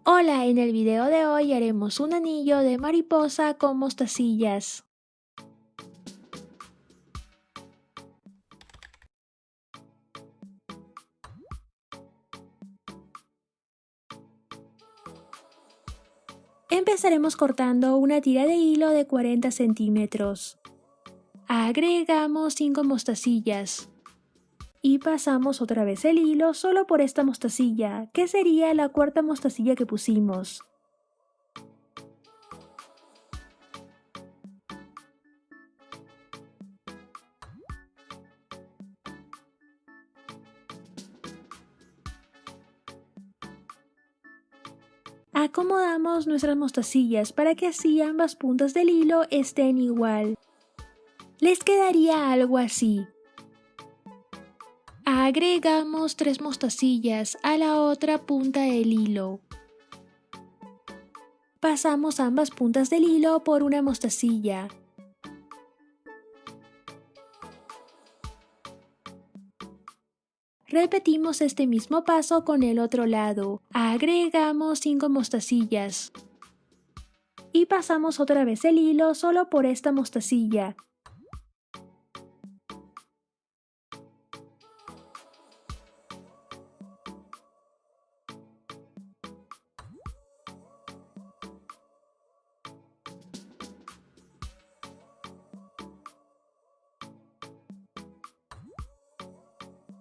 Hola, en el video de hoy haremos un anillo de mariposa con mostacillas. Empezaremos cortando una tira de hilo de 40 centímetros. Agregamos 5 mostacillas. Y pasamos otra vez el hilo solo por esta mostacilla, que sería la cuarta mostacilla que pusimos. Acomodamos nuestras mostacillas para que así ambas puntas del hilo estén igual. Les quedaría algo así. Agregamos 3 mostacillas a la otra punta del hilo. Pasamos ambas puntas del hilo por una mostacilla. Repetimos este mismo paso con el otro lado. Agregamos 5 mostacillas. Y pasamos otra vez el hilo solo por esta mostacilla.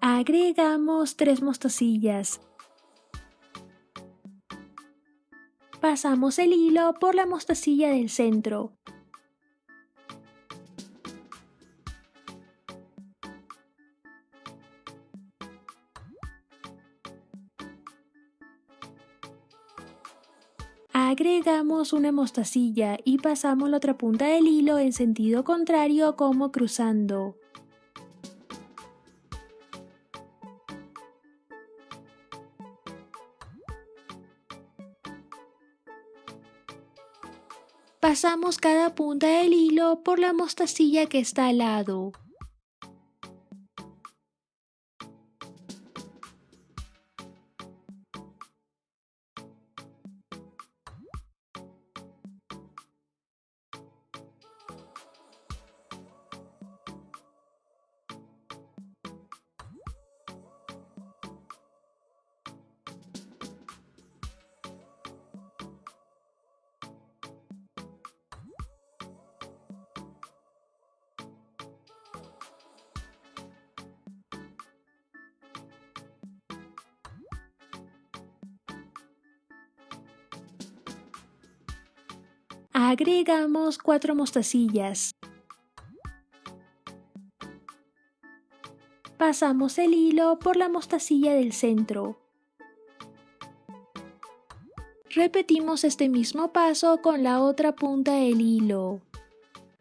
Agregamos 3 mostacillas. Pasamos el hilo por la mostacilla del centro. Agregamos una mostacilla y pasamos la otra punta del hilo en sentido contrario como cruzando. Pasamos cada punta del hilo por la mostacilla que está al lado. Agregamos 4 mostacillas. Pasamos el hilo por la mostacilla del centro. Repetimos este mismo paso con la otra punta del hilo.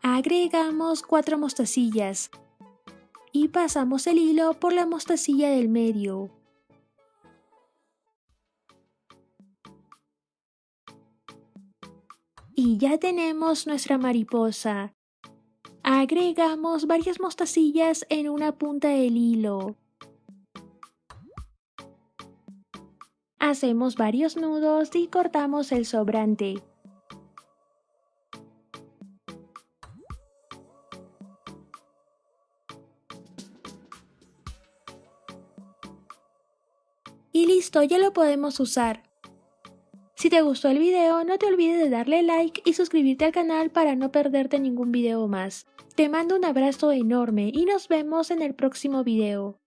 Agregamos 4 mostacillas. Y pasamos el hilo por la mostacilla del medio. Y ya tenemos nuestra mariposa. Agregamos varias mostacillas en una punta del hilo. Hacemos varios nudos y cortamos el sobrante. Y listo, ya lo podemos usar. Si te gustó el video, no te olvides de darle like y suscribirte al canal para no perderte ningún video más. Te mando un abrazo enorme y nos vemos en el próximo video.